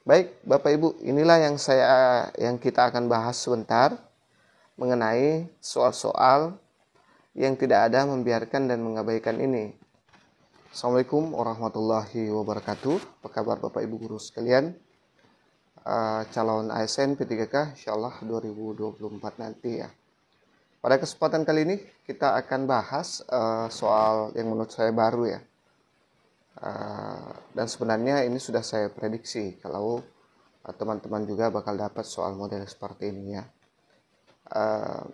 Baik, Bapak Ibu, inilah yang kita akan bahas sebentar mengenai soal-soal yang tidak ada, membiarkan dan mengabaikan ini. Assalamualaikum warahmatullahi wabarakatuh. Apa kabar Bapak Ibu guru sekalian? Calon ASN P3K insyaallah 2024 nanti ya. Pada kesempatan kali ini kita akan bahas soal yang menurut saya baru ya. Dan sebenarnya ini sudah saya prediksi kalau teman-teman juga bakal dapat soal model seperti ini ya.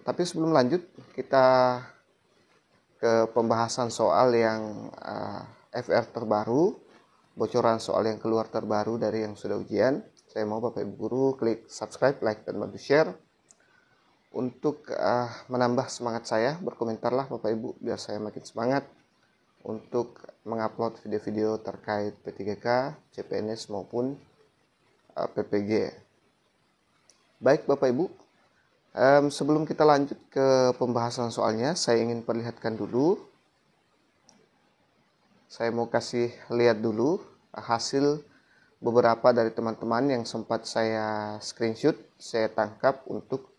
Tapi sebelum lanjut, kita ke pembahasan soal yang FR terbaru, bocoran soal yang keluar terbaru dari yang sudah ujian. Saya mau Bapak Ibu guru klik subscribe, like, dan bantu share. Untuk menambah semangat saya, berkomentarlah Bapak Ibu biar saya makin semangat untuk mengupload video-video terkait P3K, CPNS maupun PPG. Baik Bapak Ibu, sebelum kita lanjut ke pembahasan soalnya, saya ingin perlihatkan dulu. Saya mau kasih lihat dulu hasil beberapa dari teman-teman yang sempat saya screenshot, saya tangkap untuk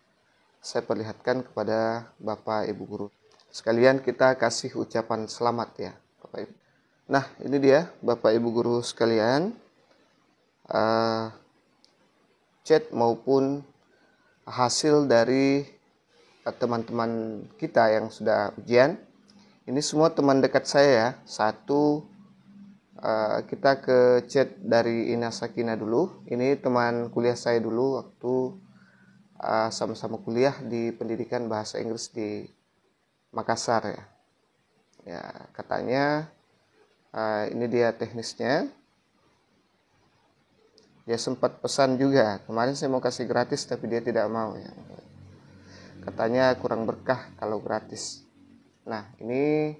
saya perlihatkan kepada Bapak Ibu guru. Sekalian kita kasih ucapan selamat ya Bapak Ibu. Nah ini dia Bapak Ibu guru sekalian, chat maupun hasil dari teman-teman kita yang sudah ujian. Ini semua teman dekat saya ya. Satu, kita ke chat dari Ina Sakina dulu. Ini teman kuliah saya dulu waktu sama-sama kuliah di pendidikan bahasa Inggris di Makassar ya. Ya katanya ini dia teknisnya. Dia sempat pesan juga. Kemarin saya mau kasih gratis tapi dia tidak mau ya. Katanya kurang berkah kalau gratis. Nah ini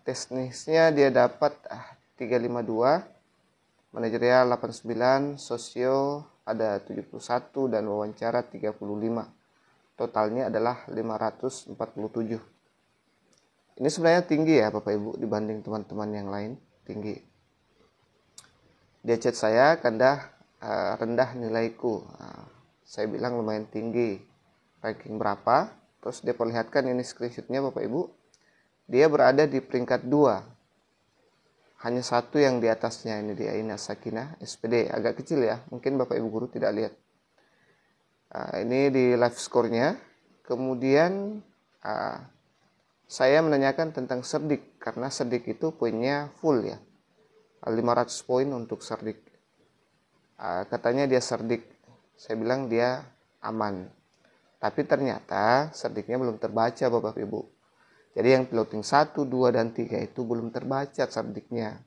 teknisnya dia dapat 352, manajerial 89, sosio ada 71 dan wawancara 35. Totalnya adalah 547. Ini sebenarnya tinggi ya Bapak Ibu dibanding teman-teman yang lain, tinggi. Dia chat saya, Kanda rendah nilaiku. Saya bilang lumayan tinggi. Ranking berapa? Terus dia perlihatkan ini screenshotnya Bapak Ibu. Dia berada di peringkat 2. Hanya satu yang di atasnya, ini dia Ina Sakina, SPD. Agak kecil ya, mungkin Bapak Ibu guru tidak lihat. Ini di live score-nya. Kemudian saya menanyakan tentang cerdik, karena cerdik itu poinnya full ya. 500 poin untuk cerdik. Katanya dia cerdik. Saya bilang dia aman. Tapi ternyata cerdiknya belum terbaca Bapak Ibu. Jadi yang piloting 1, 2, dan 3 itu belum terbaca cerdiknya.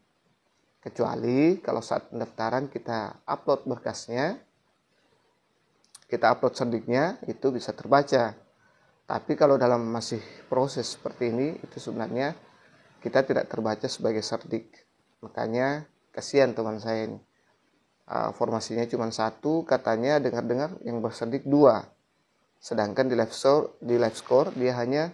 Kecuali kalau saat pendaftaran kita upload berkasnya, kita upload cerdiknya, itu bisa terbaca. Tapi kalau dalam masih proses seperti ini, itu sebenarnya kita tidak terbaca sebagai cerdik. Makanya kasihan teman saya ini. Formasinya cuma 1, katanya dengar-dengar yang bercerdik 2. Sedangkan di live score dia hanya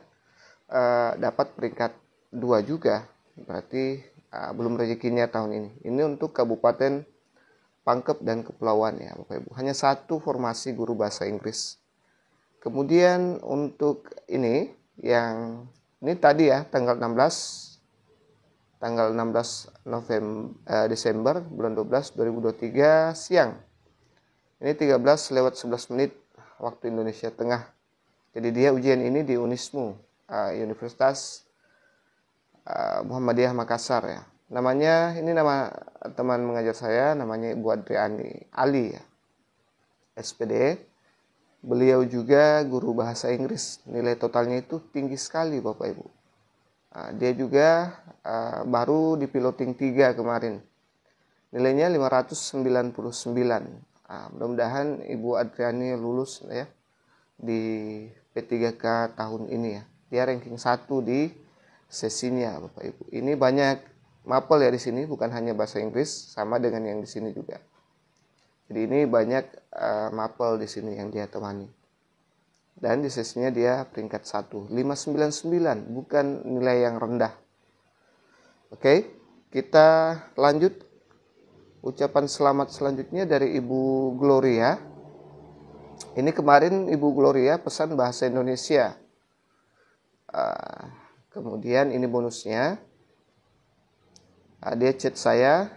dapat peringkat 2 juga. Berarti belum rezekinya tahun ini. Ini untuk Kabupaten Pangkep dan Kepulauan ya Bapak Ibu. Hanya 1 formasi guru bahasa Inggris. Kemudian untuk ini yang ini tadi ya tanggal 16 Desember bulan 12 2023 siang. Ini 13:11 waktu Indonesia Tengah. Jadi dia ujian ini di Unismu, Universitas Muhammadiyah Makassar ya. Namanya, ini nama teman mengajar saya, namanya Ibu Adriani Ali ya, SPD. Beliau juga guru bahasa Inggris. Nilai totalnya itu tinggi sekali Bapak Ibu. Dia juga baru di piloting 3 kemarin. Nilainya 599. Mudah-mudahan Ibu Adriani lulus ya di P3K tahun ini ya. Dia ranking 1 di sesinya Bapak Ibu. Ini banyak mapel ya di sini, bukan hanya bahasa Inggris, sama dengan yang di sini juga. Jadi ini banyak mapel di sini yang dia temani. Dan di sesinya dia peringkat 1, 599, bukan nilai yang rendah. Oke, kita lanjut ucapan selamat selanjutnya dari Ibu Gloria. Ini kemarin Ibu Gloria pesan bahasa Indonesia. Kemudian ini bonusnya. Dia chat saya,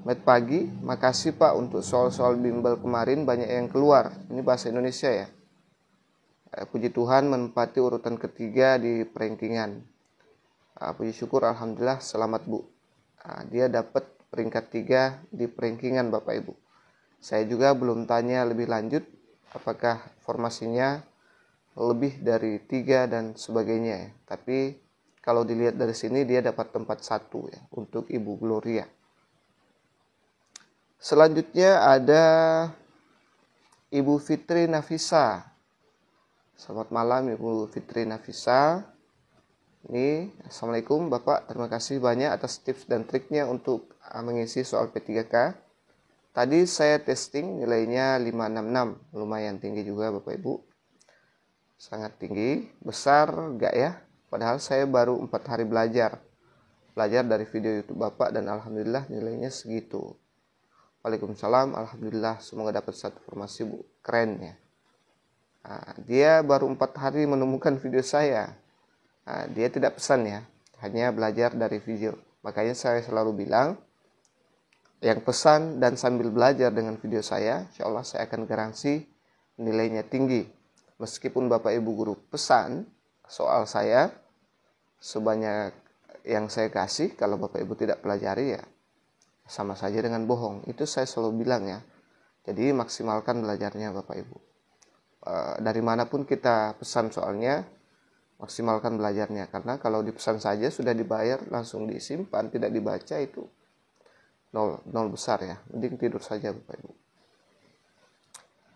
"Met pagi, makasih Pak untuk soal-soal bimbel kemarin banyak yang keluar." Ini bahasa Indonesia ya. "Puji Tuhan menempati urutan ketiga di rankingan. Puji syukur, alhamdulillah, selamat Bu." Dia dapat peringkat 3 di rankingan Bapak Ibu. Saya juga belum tanya lebih lanjut apakah formasinya lebih dari 3 dan sebagainya ya. Tapi kalau dilihat dari sini dia dapat tempat 1 ya untuk Ibu Gloria. Selanjutnya ada Ibu Fitri Nafisa. Selamat malam Ibu Fitri Nafisa. Ini, Assalamualaikum Bapak, terima kasih banyak atas tips dan triknya untuk mengisi soal P3K. Tadi saya testing nilainya 566, lumayan tinggi juga Bapak Ibu. Sangat tinggi, besar enggak ya? Padahal saya baru 4 hari belajar dari video YouTube Bapak dan alhamdulillah nilainya segitu. Waalaikumsalam, alhamdulillah, semoga dapat satu informasi Bu, keren ya. Dia baru 4 hari menemukan video saya. Dia tidak pesan ya, hanya belajar dari video. Makanya saya selalu bilang, yang pesan dan sambil belajar dengan video saya, insya Allah saya akan garansi nilainya tinggi. Meskipun Bapak Ibu guru pesan soal saya sebanyak yang saya kasih, kalau Bapak Ibu tidak pelajari ya sama saja dengan bohong. Itu saya selalu bilang ya. Jadi maksimalkan belajarnya Bapak Ibu. Dari manapun kita pesan soalnya, maksimalkan belajarnya, karena kalau dipesan saja sudah dibayar langsung disimpan tidak dibaca itu nol besar ya. Mending tidur saja Bapak Ibu.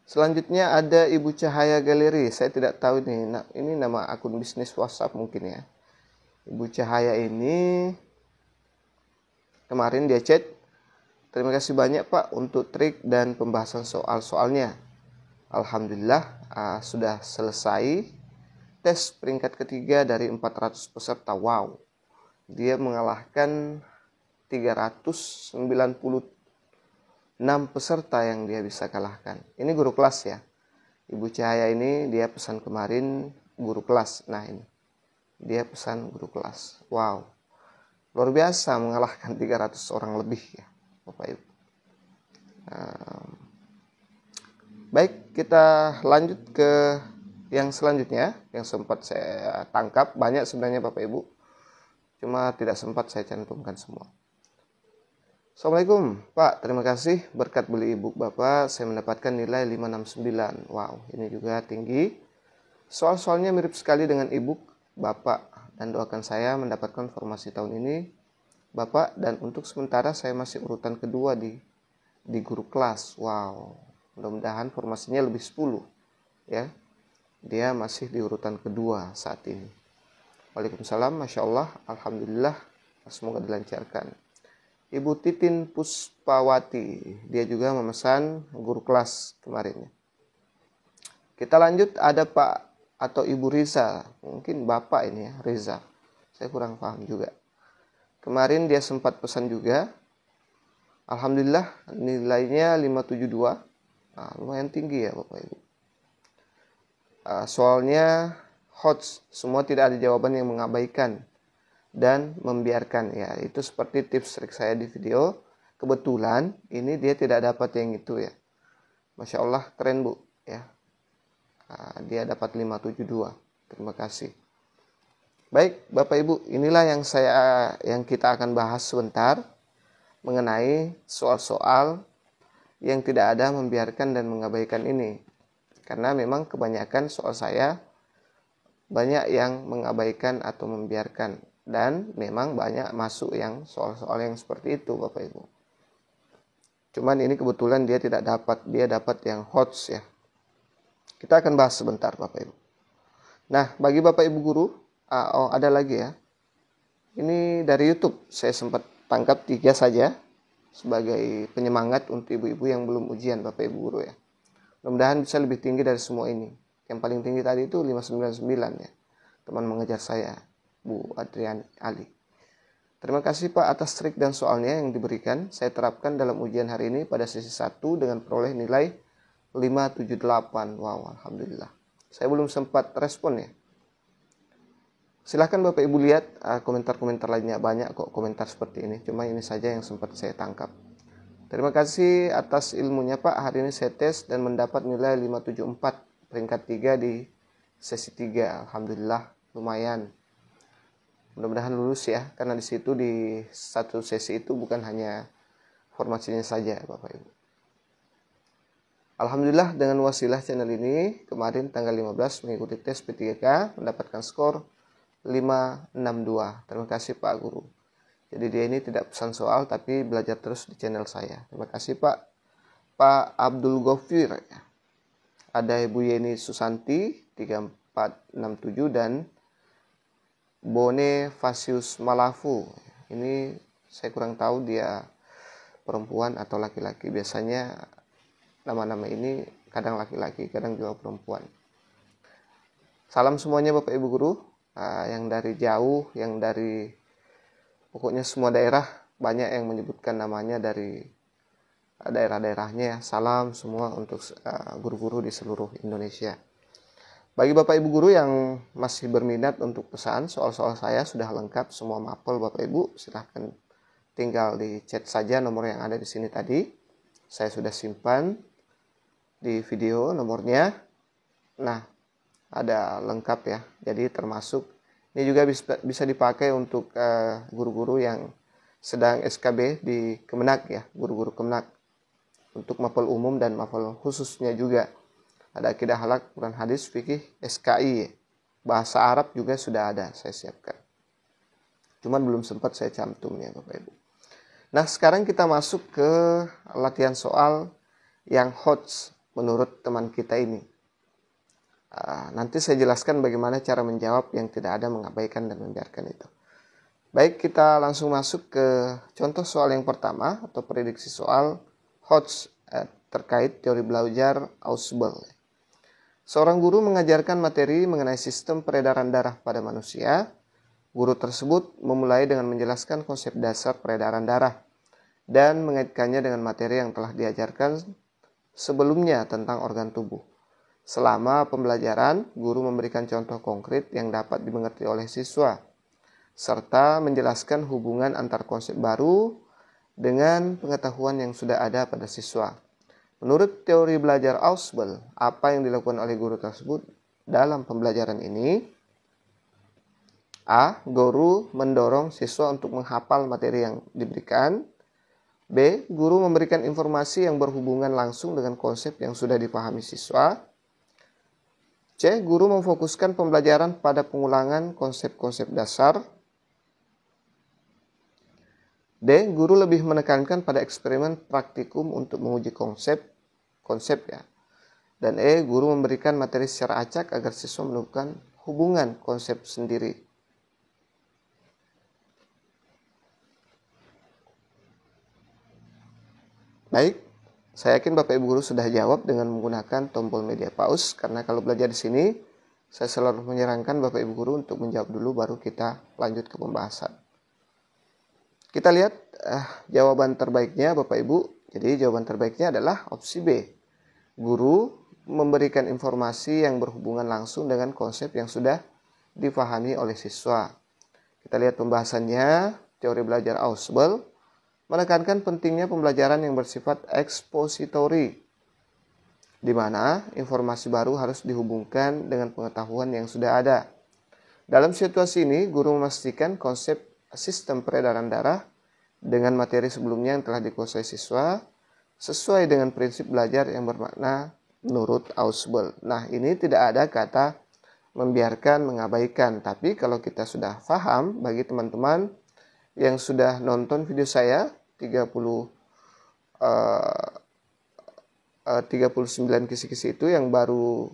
Selanjutnya ada Ibu Cahaya Galeri. Saya tidak tahu ini nama akun bisnis WhatsApp mungkin ya. Ibu Cahaya ini kemarin dia chat, "Terima kasih banyak Pak untuk trik dan pembahasan soal-soalnya. Alhamdulillah sudah selesai tes peringkat ketiga dari 400 peserta. Wow, dia mengalahkan 396 peserta yang dia bisa kalahkan." Ini guru kelas ya. Ibu Cahaya ini dia pesan kemarin guru kelas. Nah ini, dia pesan guru kelas. Wow, luar biasa mengalahkan 300 orang lebih ya Bapak Ibu. Baik, kita lanjut ke yang selanjutnya, yang sempat saya tangkap banyak sebenarnya Bapak Ibu, cuma tidak sempat saya cantumkan semua. Assalamualaikum Pak, terima kasih berkat beli ebook Bapak saya mendapatkan nilai 569. Wow, ini juga tinggi. Soal-soalnya mirip sekali dengan ebook Bapak dan doakan saya mendapatkan formasi tahun ini Bapak, dan untuk sementara saya masih urutan kedua di guru kelas. Wow, mudah-mudahan formasinya lebih 10 ya. Dia masih di urutan kedua saat ini. Waalaikumsalam, Masya Allah, alhamdulillah, semoga dilancarkan. Ibu Titin Puspawati, dia juga memesan guru kelas kemarin. Kita lanjut, ada Pak atau Ibu Riza, mungkin Bapak ini ya, Riza. Saya kurang paham juga. Kemarin dia sempat pesan juga. Alhamdulillah nilainya 572. Lumayan tinggi ya Bapak Ibu. Soalnya HOTS, semua tidak ada jawaban yang mengabaikan dan membiarkan ya. Itu seperti tips trik saya di video. Kebetulan ini dia tidak dapat yang itu ya. Masya Allah, keren Bu ya. Dia dapat 572. Terima kasih. Baik Bapak Ibu, inilah yang kita akan bahas sebentar mengenai soal-soal yang tidak ada membiarkan dan mengabaikan ini. Karena memang kebanyakan soal saya banyak yang mengabaikan atau membiarkan, dan memang banyak masuk yang soal-soal yang seperti itu Bapak Ibu. Cuman ini kebetulan dia tidak dapat, dia dapat yang HOTS ya. Kita akan bahas sebentar Bapak Ibu. Nah, bagi Bapak Ibu guru, ada lagi ya. Ini dari YouTube, saya sempat tangkap 3 saja sebagai penyemangat untuk ibu-ibu yang belum ujian Bapak Ibu guru ya. Mudah-mudahan bisa lebih tinggi dari semua ini. Yang paling tinggi tadi itu 599 ya. Teman mengejar saya, Bu Adrian Ali. Terima kasih Pak atas trik dan soalnya yang diberikan. Saya terapkan dalam ujian hari ini pada sesi 1 dengan peroleh nilai 578. Wow, alhamdulillah. Saya belum sempat respon ya. Silahkan Bapak Ibu lihat komentar-komentar lainnya, banyak kok komentar seperti ini. Cuma ini saja yang sempat saya tangkap. Terima kasih atas ilmunya Pak. Hari ini saya tes dan mendapat nilai 574, peringkat 3 di sesi 3. Alhamdulillah, lumayan. Mudah-mudahan lulus ya, karena di situ di satu sesi itu bukan hanya formasinya saja Bapak Ibu. Alhamdulillah dengan wasilah channel ini kemarin tanggal 15 mengikuti tes P3K mendapatkan skor 562. Terima kasih Pak Guru. Jadi dia ini tidak pesan soal tapi belajar terus di channel saya. Terima kasih Pak. Pak Abdul Gofir. Ada Ibu Yeni Susanti 3467 dan Bonefasius Malafu. Ini saya kurang tahu dia perempuan atau laki-laki. Biasanya nama-nama ini kadang laki-laki, kadang juga perempuan. Salam semuanya Bapak Ibu Guru, yang dari jauh, yang dari pokoknya semua daerah, banyak yang menyebutkan namanya dari daerah-daerahnya ya. Salam semua untuk guru-guru di seluruh Indonesia. Bagi Bapak Ibu Guru yang masih berminat untuk pesan, soal-soal saya sudah lengkap semua mapel Bapak Ibu. Silahkan tinggal di chat saja nomor yang ada di sini tadi. Saya sudah simpan di video nomornya. Nah, ada lengkap ya. Jadi termasuk ini juga bisa dipakai untuk guru-guru yang sedang SKB di Kemenak ya, guru-guru Kemenak. Untuk mapel umum dan mapel khususnya juga. Ada akidah halak, Quran hadis, fikih, SKI. Bahasa Arab juga sudah ada, saya siapkan. Cuman belum sempat saya cantum ya Bapak Ibu. Nah sekarang kita masuk ke latihan soal yang hot menurut teman kita ini. Nanti saya jelaskan bagaimana cara menjawab yang tidak ada mengabaikan dan membiarkan itu. Baik, kita langsung masuk ke contoh soal yang pertama atau prediksi soal hot terkait teori belajar Ausubel. Seorang guru mengajarkan materi mengenai sistem peredaran darah pada manusia. Guru tersebut memulai dengan menjelaskan konsep dasar peredaran darah dan mengaitkannya dengan materi yang telah diajarkan sebelumnya tentang organ tubuh. Selama pembelajaran, guru memberikan contoh konkret yang dapat dimengerti oleh siswa, serta menjelaskan hubungan antar konsep baru dengan pengetahuan yang sudah ada pada siswa. Menurut teori belajar Ausubel, apa yang dilakukan oleh guru tersebut dalam pembelajaran ini? A. Guru mendorong siswa untuk menghafal materi yang diberikan. B. Guru memberikan informasi yang berhubungan langsung dengan konsep yang sudah dipahami siswa. C. Guru memfokuskan pembelajaran pada pengulangan konsep-konsep dasar. D. Guru lebih menekankan pada eksperimen praktikum untuk menguji konsep ya. Dan E. Guru memberikan materi secara acak agar siswa menemukan hubungan konsep sendiri. Baik, saya yakin Bapak Ibu Guru sudah jawab dengan menggunakan tombol media pause, karena kalau belajar di sini saya selalu menyarankan Bapak Ibu Guru untuk menjawab dulu baru kita lanjut ke pembahasan. Kita lihat jawaban terbaiknya Bapak Ibu. Jadi jawaban terbaiknya adalah opsi B. Guru memberikan informasi yang berhubungan langsung dengan konsep yang sudah dipahami oleh siswa. Kita lihat pembahasannya. Teori belajar Ausubel menekankan pentingnya pembelajaran yang bersifat ekspositori, di mana informasi baru harus dihubungkan dengan pengetahuan yang sudah ada. Dalam situasi ini, guru memastikan konsep sistem peredaran darah dengan materi sebelumnya yang telah dikuasai siswa, sesuai dengan prinsip belajar yang bermakna menurut Ausubel. Nah, ini tidak ada kata membiarkan, mengabaikan. Tapi kalau kita sudah paham, bagi teman-teman yang sudah nonton video saya 39 kisi-kisi itu yang baru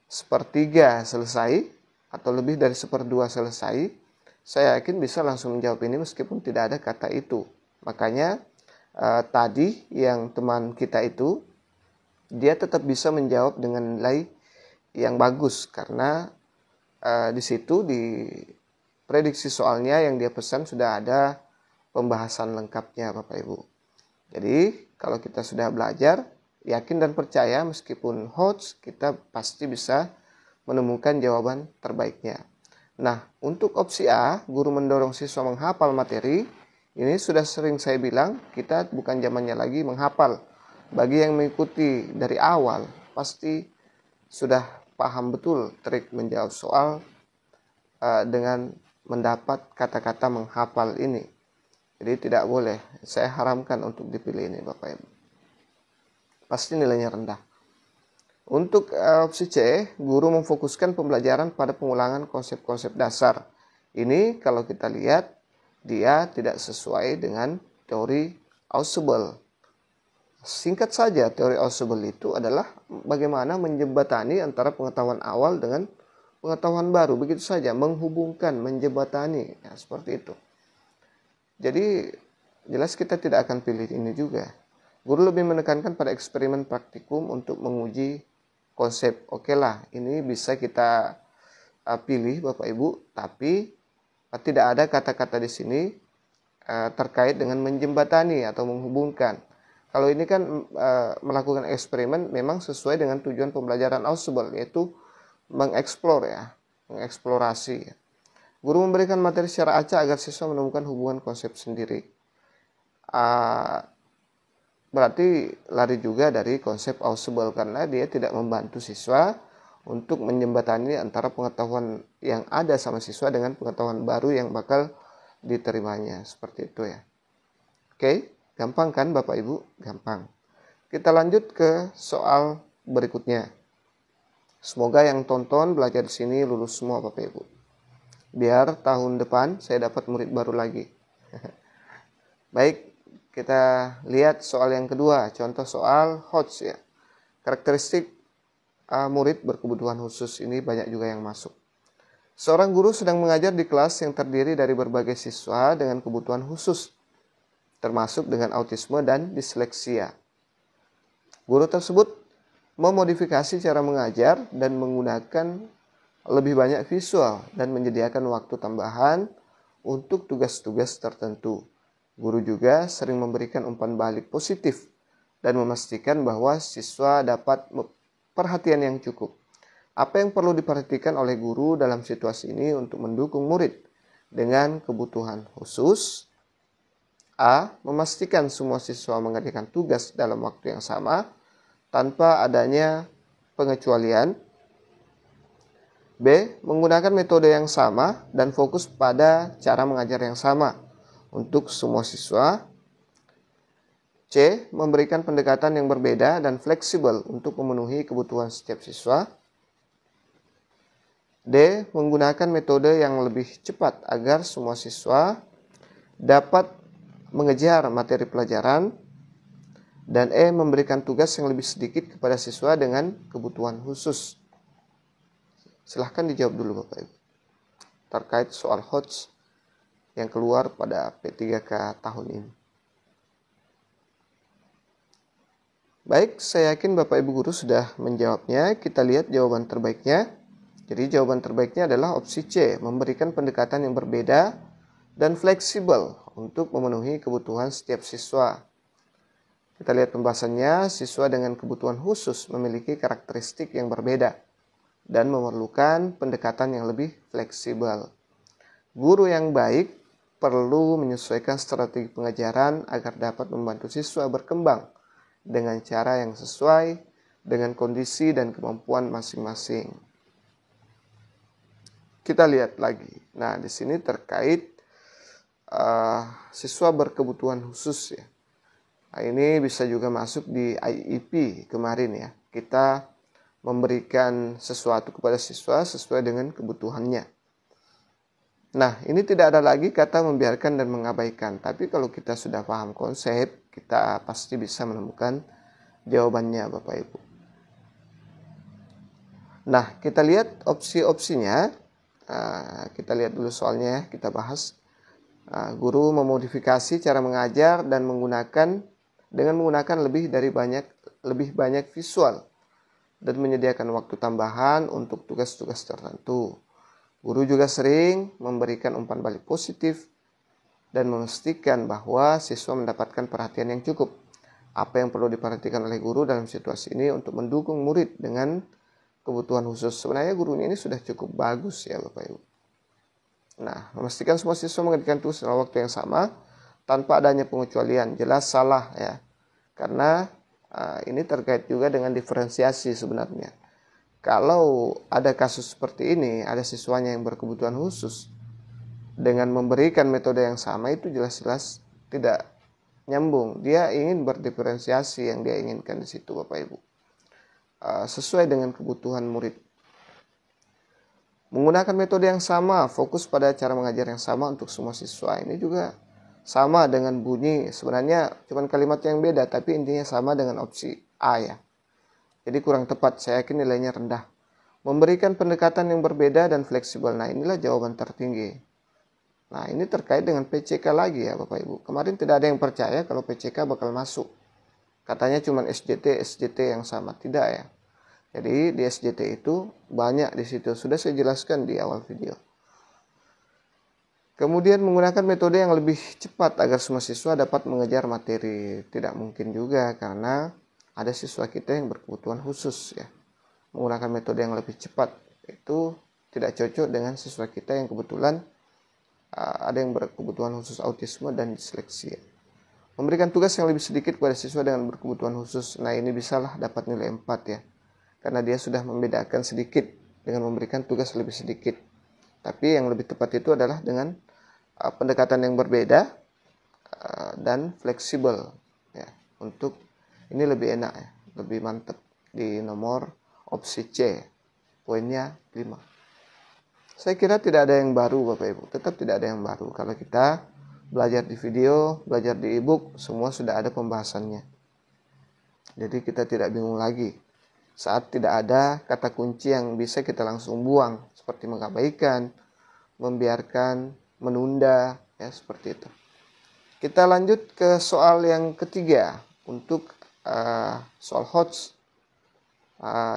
sepertiga selesai atau lebih dari seperdua selesai, saya yakin bisa langsung menjawab ini meskipun tidak ada kata itu. Makanya tadi yang teman kita itu dia tetap bisa menjawab dengan nilai yang bagus karena di situ prediksi soalnya yang dia pesan sudah ada pembahasan lengkapnya Bapak Ibu. Jadi kalau kita sudah belajar, yakin dan percaya meskipun hoax, kita pasti bisa menemukan jawaban terbaiknya. Nah, untuk opsi A, guru mendorong siswa menghafal materi, ini sudah sering saya bilang, kita bukan zamannya lagi menghafal. Bagi yang mengikuti dari awal, pasti sudah paham betul trik menjawab soal dengan mendapat kata-kata menghafal ini. Jadi tidak boleh, saya haramkan untuk dipilih ini Bapak Ibu. Pasti nilainya rendah. Untuk opsi C, guru memfokuskan pembelajaran pada pengulangan konsep-konsep dasar. Ini kalau kita lihat, dia tidak sesuai dengan teori Ausubel. Singkat saja, teori Ausubel itu adalah bagaimana menjembatani antara pengetahuan awal dengan pengetahuan baru. Begitu saja, menghubungkan, menjembatani. Ya, seperti itu. Jadi, jelas kita tidak akan pilih ini juga. Guru lebih menekankan pada eksperimen praktikum untuk menguji konsep. Oke lah, ini bisa kita pilih Bapak Ibu, tapi tidak ada kata-kata di sini terkait dengan menjembatani atau menghubungkan. Kalau ini kan melakukan eksperimen memang sesuai dengan tujuan pembelajaran Ausubel, yaitu mengeksplor ya, mengeksplorasi. Guru memberikan materi secara acak agar siswa menemukan hubungan konsep sendiri. Berarti lari juga dari konsep Ausubel karena dia tidak membantu siswa untuk menjembatani antara pengetahuan yang ada sama siswa dengan pengetahuan baru yang bakal diterimanya. Seperti itu ya. Oke, gampang kan Bapak Ibu? Gampang. Kita lanjut ke soal berikutnya. Semoga yang tonton belajar di sini lulus semua Bapak Ibu. Biar tahun depan saya dapat murid baru lagi. Baik, kita lihat soal yang kedua. Contoh soal HOTS ya. Karakteristik murid berkebutuhan khusus, ini banyak juga yang masuk. Seorang guru sedang mengajar di kelas yang terdiri dari berbagai siswa dengan kebutuhan khusus, termasuk dengan autisme dan disleksia. Guru tersebut memodifikasi cara mengajar dan menggunakan lebih banyak visual dan menyediakan waktu tambahan untuk tugas-tugas tertentu. Guru juga sering memberikan umpan balik positif dan memastikan bahwa siswa dapat perhatian yang cukup. Apa yang perlu diperhatikan oleh guru dalam situasi ini untuk mendukung murid dengan kebutuhan khusus? A. Memastikan semua siswa mengerjakan tugas dalam waktu yang sama tanpa adanya pengecualian. B. Menggunakan metode yang sama dan fokus pada cara mengajar yang sama untuk semua siswa. C. Memberikan pendekatan yang berbeda dan fleksibel untuk memenuhi kebutuhan setiap siswa. D. Menggunakan metode yang lebih cepat agar semua siswa dapat mengejar materi pelajaran. Dan E. Memberikan tugas yang lebih sedikit kepada siswa dengan kebutuhan khusus. Silahkan dijawab dulu Bapak Ibu terkait soal HOTS yang keluar pada P3K tahun ini. Baik, saya yakin Bapak Ibu guru sudah menjawabnya. Kita lihat jawaban terbaiknya. Jadi jawaban terbaiknya adalah opsi C, memberikan pendekatan yang berbeda dan fleksibel untuk memenuhi kebutuhan setiap siswa. Kita lihat pembahasannya, siswa dengan kebutuhan khusus memiliki karakteristik yang berbeda dan memerlukan pendekatan yang lebih fleksibel. Guru yang baik perlu menyesuaikan strategi pengajaran agar dapat membantu siswa berkembang dengan cara yang sesuai dengan kondisi dan kemampuan masing-masing. Kita lihat lagi. Nah, di sini terkait siswa berkebutuhan khusus ya. Nah, ini bisa juga masuk di IEP kemarin ya. Kita memberikan sesuatu kepada siswa sesuai dengan kebutuhannya. Nah, ini tidak ada lagi kata membiarkan dan mengabaikan. Tapi kalau kita sudah paham konsep, kita pasti bisa menemukan jawabannya Bapak Ibu. Nah, kita lihat opsi-opsinya. Kita lihat dulu soalnya, kita bahas. Guru memodifikasi cara mengajar dan menggunakan lebih banyak visual dan menyediakan waktu tambahan untuk tugas-tugas tertentu. Guru juga sering memberikan umpan balik positif dan memastikan bahwa siswa mendapatkan perhatian yang cukup. Apa yang perlu diperhatikan oleh guru dalam situasi ini untuk mendukung murid dengan kebutuhan khusus? Sebenarnya guru ini sudah cukup bagus ya Bapak Ibu. Nah, memastikan semua siswa mengerjakan tugas dalam waktu yang sama tanpa adanya pengecualian, jelas salah ya. Karena ini terkait juga dengan diferensiasi sebenarnya. Kalau ada kasus seperti ini, ada siswanya yang berkebutuhan khusus, dengan memberikan metode yang sama itu jelas-jelas tidak nyambung. Dia ingin berdiferensiasi yang dia inginkan di situ Bapak Ibu. Sesuai dengan kebutuhan murid. Menggunakan metode yang sama, fokus pada cara mengajar yang sama untuk semua siswa. Ini juga sama dengan bunyi. Sebenarnya cuma kalimat yang beda, tapi intinya sama dengan opsi A ya. Jadi kurang tepat, saya yakin nilainya rendah. Memberikan pendekatan yang berbeda dan fleksibel. Nah, inilah jawaban tertinggi. Nah, ini terkait dengan PCK lagi ya Bapak Ibu. Kemarin tidak ada yang percaya kalau PCK bakal masuk. Katanya cuma SJT yang sama. Tidak ya. Jadi di SJT itu banyak di situ. Sudah saya jelaskan di awal video. Kemudian menggunakan metode yang lebih cepat agar semua siswa dapat mengejar materi. Tidak mungkin juga karena ada siswa kita yang berkebutuhan khusus ya. Menggunakan metode yang lebih cepat itu tidak cocok dengan siswa kita yang kebetulan ada yang berkebutuhan khusus autisme dan disleksia. Memberikan tugas yang lebih sedikit kepada siswa dengan berkebutuhan khusus. Nah, ini bisalah dapat nilai 4 ya. Karena dia sudah membedakan sedikit dengan memberikan tugas lebih sedikit. Tapi yang lebih tepat itu adalah dengan pendekatan yang berbeda dan fleksibel ya. Untuk ini lebih enak ya, lebih mantap di nomor opsi C. Poinnya 5. Saya kira tidak ada yang baru Bapak Ibu, tetap tidak ada yang baru. Kalau kita belajar di video, belajar di e-book, semua sudah ada pembahasannya. Jadi kita tidak bingung lagi. Saat tidak ada kata kunci yang bisa kita langsung buang, seperti mengabaikan, membiarkan, menunda, ya seperti itu. Kita lanjut ke soal yang ketiga, untuk soal HOTS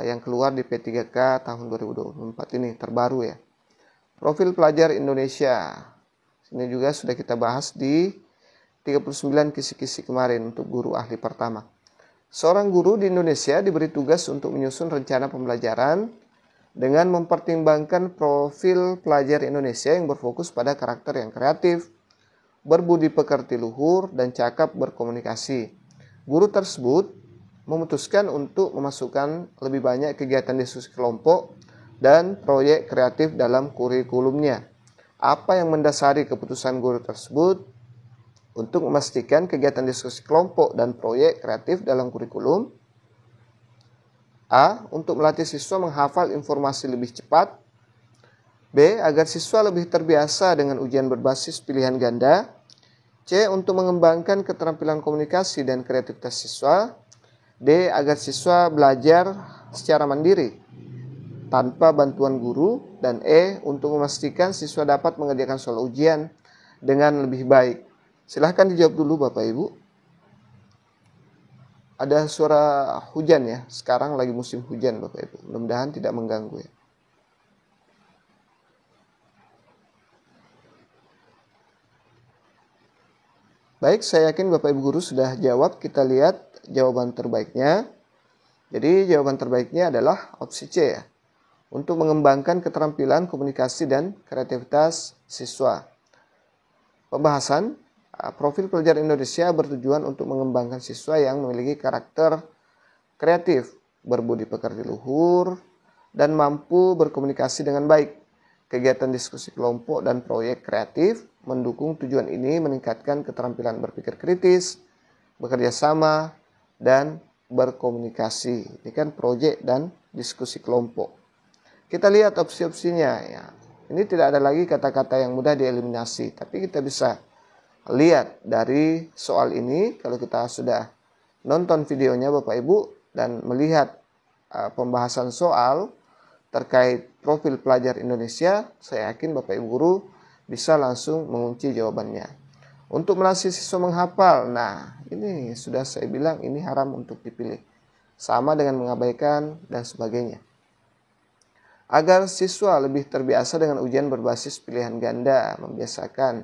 yang keluar di P3K tahun 2024 ini, terbaru ya. Profil pelajar Indonesia. Ini juga sudah kita bahas di 39 kisi-kisi kemarin untuk guru ahli pertama. Seorang guru di Indonesia diberi tugas untuk menyusun rencana pembelajaran dengan mempertimbangkan profil pelajar Indonesia yang berfokus pada karakter yang kreatif, berbudi pekerti luhur, dan cakap berkomunikasi. Guru tersebut memutuskan untuk memasukkan lebih banyak kegiatan diskusi kelompok dan proyek kreatif dalam kurikulumnya. Apa yang mendasari keputusan guru tersebut untuk memastikan kegiatan diskusi kelompok dan proyek kreatif dalam kurikulum? A. Untuk melatih siswa menghafal informasi lebih cepat. B. Agar siswa lebih terbiasa dengan ujian berbasis pilihan ganda. C. Untuk mengembangkan keterampilan komunikasi dan kreativitas siswa. D. Agar siswa belajar secara mandiri tanpa bantuan guru. Dan E. Untuk memastikan siswa dapat mengerjakan soal ujian dengan lebih baik. Silahkan dijawab dulu Bapak Ibu. Ada suara hujan ya. Sekarang lagi musim hujan Bapak Ibu. Mudah-mudahan tidak mengganggu ya. Baik, saya yakin Bapak Ibu guru sudah jawab. Kita lihat jawaban terbaiknya. Jadi jawaban terbaiknya adalah opsi C ya. Untuk mengembangkan keterampilan komunikasi dan kreativitas siswa. Pembahasan, profil pelajar Indonesia bertujuan untuk mengembangkan siswa yang memiliki karakter kreatif, berbudi pekerti luhur, dan mampu berkomunikasi dengan baik. Kegiatan diskusi kelompok dan proyek kreatif mendukung tujuan ini meningkatkan keterampilan berpikir kritis, bekerja sama, dan berkomunikasi. Ini kan proyek dan diskusi kelompok. Kita lihat opsi-opsinya ya. Ini tidak ada lagi kata-kata yang mudah dieliminasi, tapi kita bisa lihat dari soal ini kalau kita sudah nonton videonya Bapak Ibu dan melihat pembahasan soal terkait profil pelajar Indonesia, saya yakin Bapak Ibu guru bisa langsung mengunci jawabannya. Untuk melatih siswa menghafal, nah ini sudah saya bilang ini haram untuk dipilih. Sama dengan mengabaikan dan sebagainya. agar siswa lebih terbiasa dengan ujian berbasis pilihan ganda, membiasakan.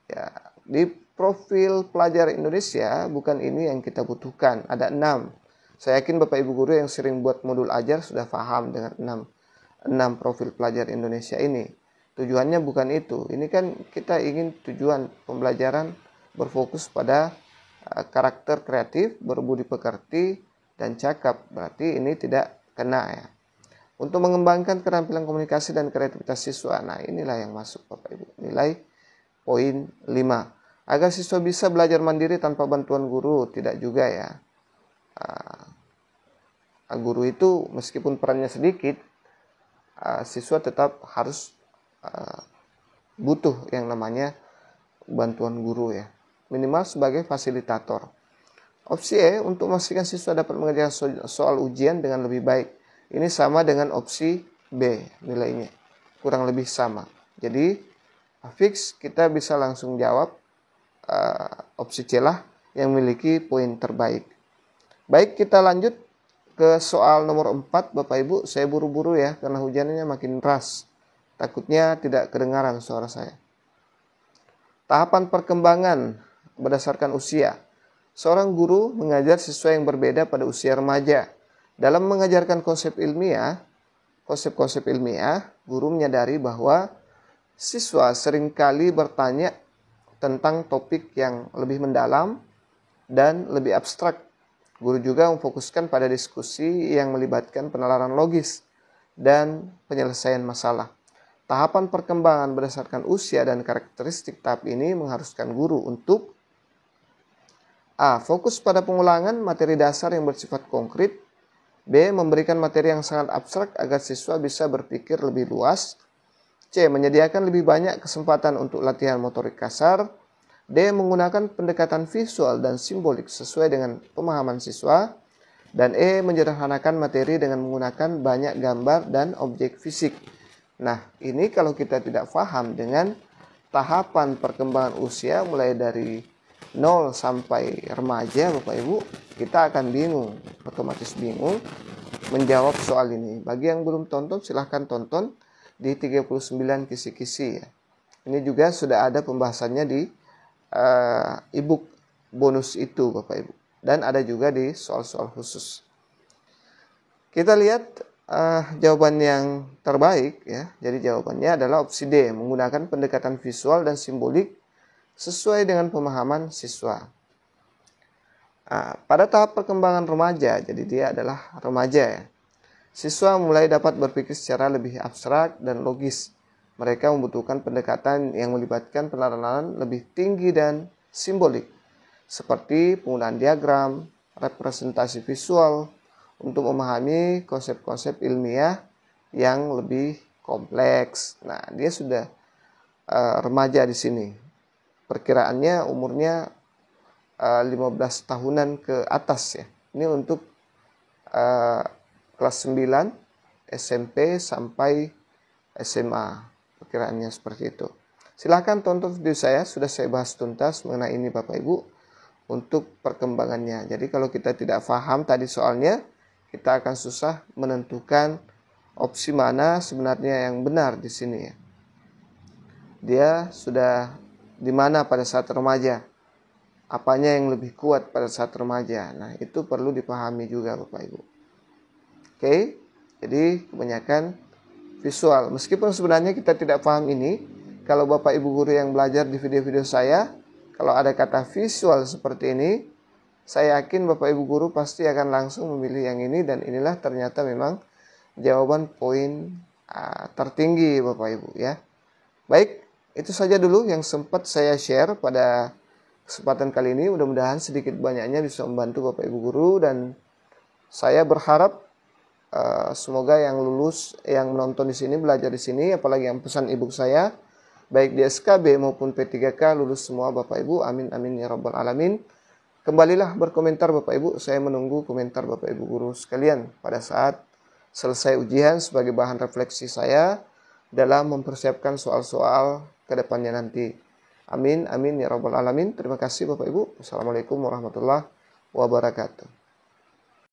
Ya, di profil pelajar Indonesia bukan ini yang kita butuhkan. Ada 6. Saya yakin Bapak Ibu guru yang sering buat modul ajar sudah paham dengan 6 profil pelajar Indonesia ini. Tujuannya bukan itu. Ini kan kita ingin tujuan pembelajaran berfokus pada karakter kreatif, berbudi pekerti, dan cakap. Berarti ini tidak kena ya. Untuk mengembangkan keterampilan komunikasi dan kreativitas siswa. Nah, inilah yang masuk Bapak Ibu. Nilai poin 5. Agar siswa bisa belajar mandiri tanpa bantuan guru. Tidak juga ya. Guru itu meskipun perannya sedikit, siswa tetap harus butuh yang namanya bantuan guru ya. Minimal sebagai fasilitator. Opsi E, untuk memastikan siswa dapat mengerjakan soal ujian dengan lebih baik. Ini sama dengan opsi B nilainya. Kurang lebih sama. Jadi, fix kita bisa langsung jawab opsi C lah yang memiliki poin terbaik. Baik, kita lanjut ke soal nomor 4 Bapak Ibu. Saya buru-buru ya karena hujannya makin deras. Takutnya tidak kedengaran suara saya. Tahapan perkembangan berdasarkan usia. Seorang guru mengajar siswa yang berbeda pada usia remaja. Dalam mengajarkan konsep-konsep ilmiah, guru menyadari bahwa siswa seringkali bertanya tentang topik yang lebih mendalam dan lebih abstrak. Guru juga memfokuskan pada diskusi yang melibatkan penalaran logis dan penyelesaian masalah. Tahapan perkembangan berdasarkan usia dan karakteristik tahap ini mengharuskan guru untuk A. Fokus pada pengulangan materi dasar yang bersifat konkret. B. Memberikan materi yang sangat abstrak agar siswa bisa berpikir lebih luas. C. Menyediakan lebih banyak kesempatan untuk latihan motorik kasar. D. Menggunakan pendekatan visual dan simbolik sesuai dengan pemahaman siswa. Dan E. Menyederhanakan materi dengan menggunakan banyak gambar dan objek fisik. Nah, ini kalau kita tidak paham dengan tahapan perkembangan usia mulai dari 0 sampai remaja Bapak Ibu, kita akan bingung, otomatis bingung menjawab soal ini. Bagi yang belum tonton silahkan tonton di 39 kisi-kisi ya. Ini juga sudah ada pembahasannya di ebook bonus itu Bapak Ibu. Dan ada juga di soal-soal khusus. Kita lihat jawaban yang terbaik ya. Jadi jawabannya adalah opsi D, menggunakan pendekatan visual dan simbolik sesuai dengan pemahaman siswa. Pada tahap perkembangan remaja, jadi dia adalah remaja ya. Siswa mulai dapat berpikir secara lebih abstrak dan logis. Mereka membutuhkan pendekatan yang melibatkan penalaran lebih tinggi dan simbolik, seperti penggunaan diagram, representasi visual, untuk memahami konsep-konsep ilmiah yang lebih kompleks. Nah, dia sudah remaja di sini. Perkiraannya umurnya 15 tahunan ke atas ya. Ini untuk kelas 9 SMP sampai SMA. Perkiraannya seperti itu. Silahkan tonton video saya, sudah saya bahas tuntas mengenai ini Bapak Ibu untuk perkembangannya. Jadi kalau kita tidak paham tadi soalnya, kita akan susah menentukan opsi mana sebenarnya yang benar di sini ya. Dia sudah di mana pada saat remaja? Apanya yang lebih kuat pada saat remaja? Nah, itu perlu dipahami juga Bapak Ibu. Oke, jadi kebanyakan visual. Meskipun sebenarnya kita tidak paham ini, kalau Bapak Ibu guru yang belajar di video-video saya, kalau ada kata visual seperti ini, saya yakin Bapak Ibu guru pasti akan langsung memilih yang ini, dan inilah ternyata memang jawaban poin tertinggi Bapak Ibu ya. Baik, itu saja dulu yang sempat saya share pada kesempatan kali ini. Mudah-mudahan sedikit banyaknya bisa membantu Bapak Ibu guru, dan saya berharap semoga yang lulus, yang menonton di sini, belajar di sini, apalagi yang pesan ebook saya, baik di SKB maupun P3K, lulus semua Bapak Ibu. Amin amin ya rabbal alamin. Kembalilah berkomentar Bapak Ibu. Saya menunggu komentar Bapak Ibu guru sekalian pada saat selesai ujian sebagai bahan refleksi saya dalam mempersiapkan soal-soal ke depannya nanti. Amin, amin ya rabbal alamin. Terima kasih Bapak Ibu. Assalamualaikum warahmatullahi wabarakatuh.